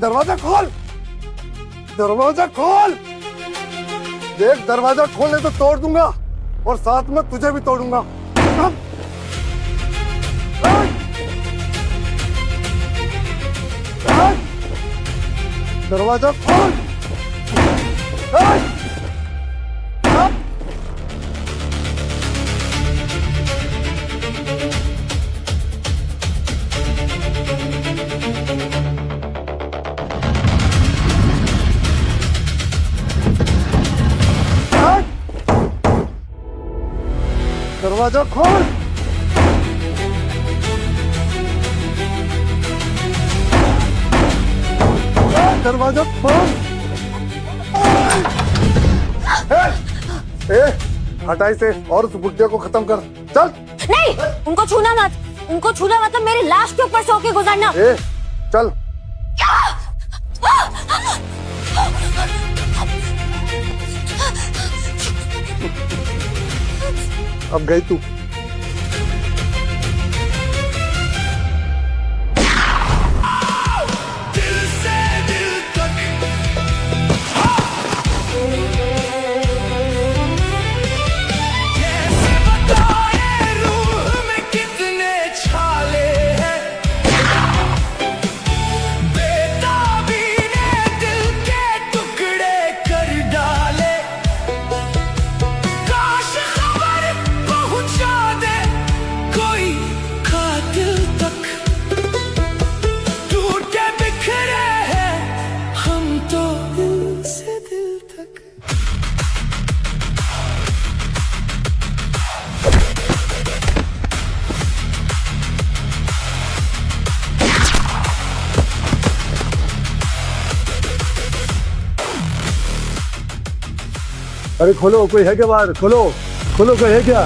दरवाजा खोल, दरवाजा खोल। देख दरवाजा खोलने तो तोड़ दूंगा और साथ में तुझे भी तोड़ूंगा। दरवाजा खोल। दरवाजा खोल। दरवाजा खोल। हटा इसे और उस बुड्ढे को खत्म कर। चल। नहीं, उनको छूना मत। उनको छूना मतलब मेरी लाश के ऊपर से होके गुजरना। चल। अब गई तू। अरे खोलो, कोई है क्या बाहर? खोलो खोलो, कोई है क्या?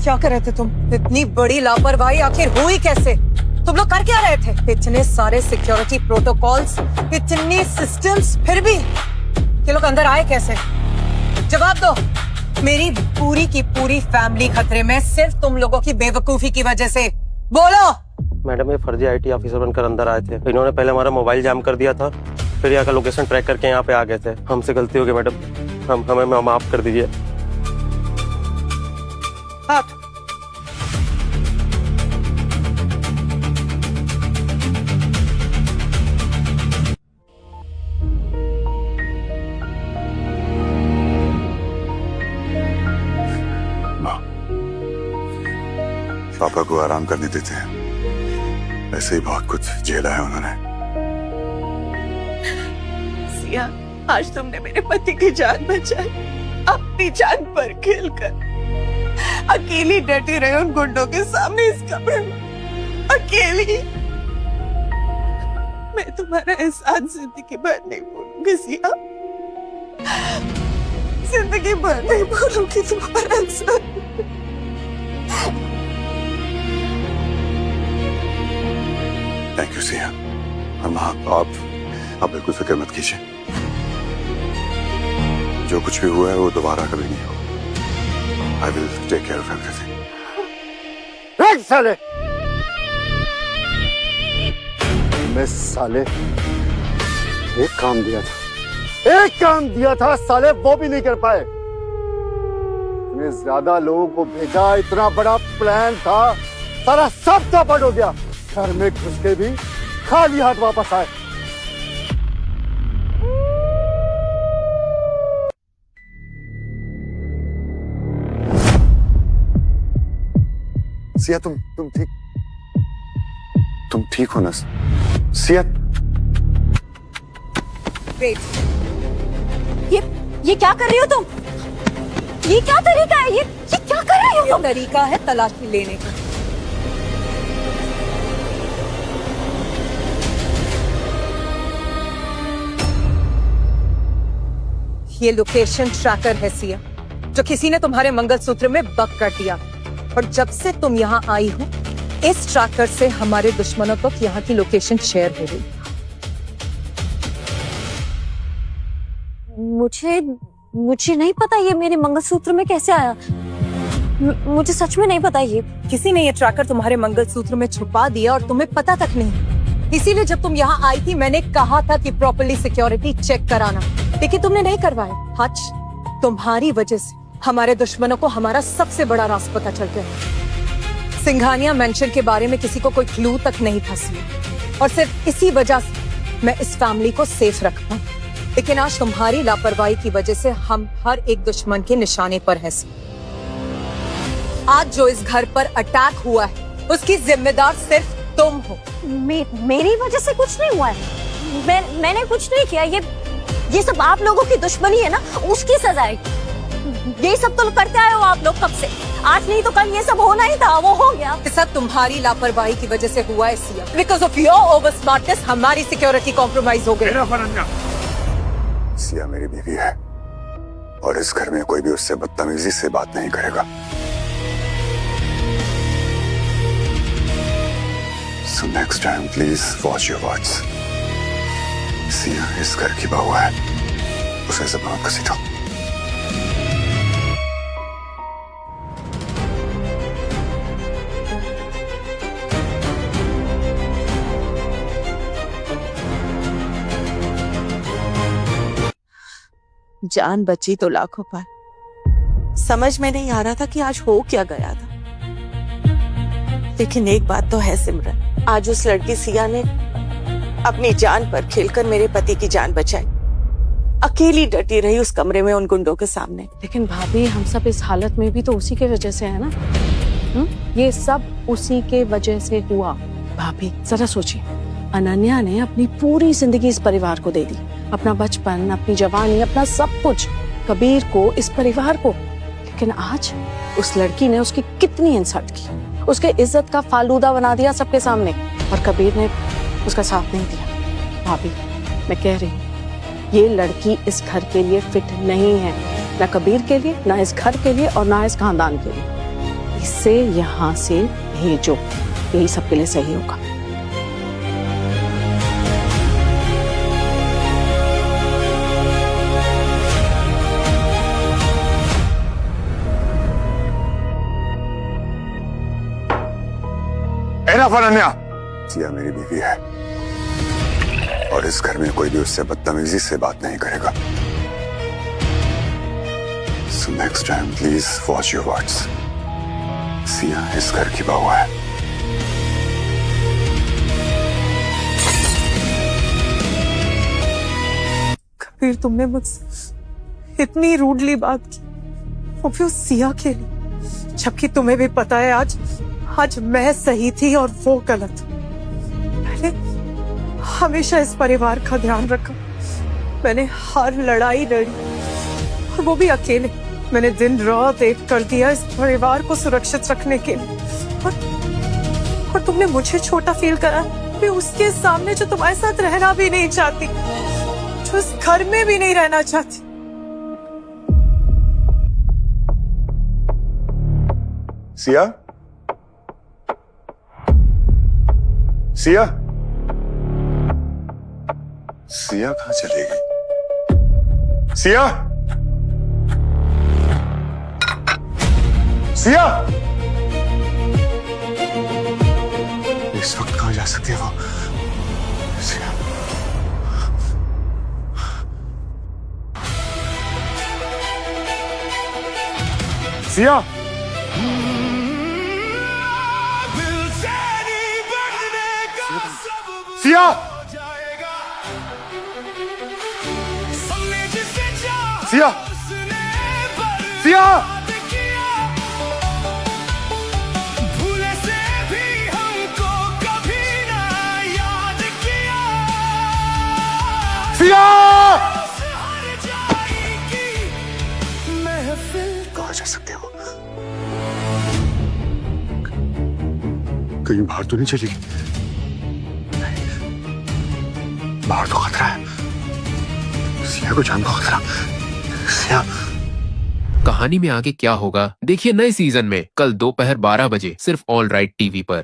क्या कर रहे थे तुम? इतनी बड़ी लापरवाही आखिर हुई कैसे? तुम लोग कर क्या रहे थे? इतने सारे सिक्योरिटी प्रोटोकॉल्स, इतने सिस्टम्स, फिर भी ये लोग अंदर आए कैसे? जवाब दो। मेरी पूरी की पूरी फैमिली खतरे में सिर्फ तुम लोगों की बेवकूफी की वजह से। बोलो। मैडम, ये फर्जी आईटी ऑफिसर बनकर अंदर आए थे। इन्होंने पहले हमारा मोबाइल जाम कर दिया था, फिर यहाँ का लोकेशन ट्रैक करके यहाँ पे आ गए थे। हमसे गलती हो गई मैडम, हमें माफ कर दीजिए। हाथ। पापा को आराम करने देते हैं, ऐसे ही बहुत कुछ झेला है उन्होंने। सिया, आज तुमने मेरे पति की जान बचाई, अपनी जान पर खेलकर। अकेली डटी रहे उन गुंडों के सामने इस कमरे में, अकेली। मैं तुम्हारा एहसान जिंदगी भर नहीं भूलूंगी सिया, जिंदगी भर नहीं भूलूंगी तुम्हारा एहसान। Thank you Siya. आप बिल्कुल फिक्र मत कीजिए, जो कुछ भी हुआ है वो दोबारा कभी नहीं हो। I will take care of everything. साले मैं साले एक काम दिया था साले, वो भी नहीं कर पाए। इतने ज्यादा लोगों को भेजा, इतना बड़ा प्लान था, सारा सब चौपट हो गया। घर में घुस के भी खाली हाथ वापस आए। सिया, तुम ठीक हो ना? सिया, वेट। ये क्या कर रही हो तुम? ये क्या तरीका है? ये क्या कर रही हो तुम? तरीका है तलाशी लेने का। ये लोकेशन ट्रैकर है सिया, जो किसी ने तुम्हारे मंगलसूत्र में बग कर दिया। और जब से तुम यहाँ आई हो, इस ट्रैकर से हमारे दुश्मनों तक यहाँ की लोकेशन शेयर हो गई। मुझे नहीं पता ये मेरे मंगलसूत्र में कैसे आया। मुझे सच में नहीं पता ये। किसी ने ये ट्रैकर तुम्हारे मंगलसूत्र में छुपा दिया और तुम्हें पता तक नहीं। इसीलिए जब तुम यहाँ आई थी मैंने कहा था कि प्रॉपर्ली सिक्योरिटी चेक कराना, लेकिन तुमने नहीं करवाया। आज तुम्हारी वजह से हमारे दुश्मनों को हमारा सबसे बड़ा राज पता चल गया। सिंघानिया मेंशन के बारे में किसी को कोई क्लू तक नहीं था और सिर्फ इसी वजह से मैं इस फैमिली को सेफ रख पाऊं। लेकिन आज तुम्हारी लापरवाही की वजह से हम हर एक दुश्मन के निशाने पर हैं। आज जो इस घर पर अटैक हुआ है उसकी जिम्मेदार सिर्फ तुम हो। मेरी वजह से कुछ नहीं हुआ है। मैंने कुछ नहीं किया। ये सब आप लोगों की दुश्मनी है ना, उसकी सजा है। ये सब तो करते आए हो आप लोग कब से। आज नहीं तो कल ये सब होना ही था, वो हो गया। ये सब तुम्हारी लापरवाही की वजह से हुआ है Siya. Because of your over smartness हमारी सिक्योरिटी कॉम्प्रोमाइज हो गई। सिया मेरी बीवी है और इस घर में कोई भी उससे बदतमीजी से बात नहीं करेगा। So next time please watch your words. Siya इस घर की बहू है, उसे ज़बान घसीटो। जान बची तो लाखों पर। समझ में नहीं आ रहा था कि आज हो क्या गया था। लेकिन एक बात तो है सिमरन, आज उस लड़की सिया ने अपनी जान पर खेलकर मेरे पति की जान बचाई। अकेली डटी रही उस कमरे में उन गुंडों के सामने। लेकिन भाभी हम सब इस हालत में भी तो उसी के वजह से है ना। ये सब उसी के वजह से हुआ। भाभी जरा सोचिए, अनन्या ने अपनी पूरी जिंदगी इस परिवार को दे दी, अपना बचपन, अपनी जवानी, अपना सब कुछ कबीर को, इस परिवार को। लेकिन आज उस लड़की ने उसकी कितनी इंसल्ट की, उसके इज्जत का फालूदा बना दिया सबके सामने, और कबीर ने उसका साथ नहीं दिया। भाभी मैं कह रही हूँ ये लड़की इस घर के लिए फिट नहीं है, ना कबीर के लिए, ना इस घर के लिए और ना इस खानदान के लिए। इसे यहाँ से भेजो, यही सबके लिए सही होगा। अनन्या, सिया मेरी बीवी है और इस घर में कोई भी उससे बदतमीजी से बात नहीं करेगा। So next time please watch your words. Siya इस घर की बहू है। कबीर तुमने मुझसे इतनी रूडली बात की, वो भी उस सिया के लिए, जबकि तुम्हें भी पता है आज मैं सही थी और वो गलत। मैंने हमेशा इस परिवार का ध्यान रखा, मैंने हर लड़ाई लड़ी और वो भी अकेले। मैंने दिन रात एक कर दिया इस परिवार को सुरक्षित रखने के लिए, और तुमने मुझे छोटा फील करा। मैं उसके सामने जो तुम्हारे साथ रहना भी नहीं चाहती, जो इस घर में भी नहीं रहना चाहती। सिया, सिया, सिया कहाँ चली गई? सिया, सिया, इस वक्त कहाँ जा सकती है वो? सिया, सिया, सिया, सिया, सिया, भूले से भी हमको कभी ना याद किया। सिया, हार जाएगी महफिल। कहाँ जा सकते हो? कहीं बाहर तो नहीं चली गई? बाहर तो खतरा है, सिया को जान का खतरा। सिया, कहानी में आगे क्या होगा देखिए नए सीजन में कल दोपहर 12 बजे सिर्फ ऑल राइट टीवी पर।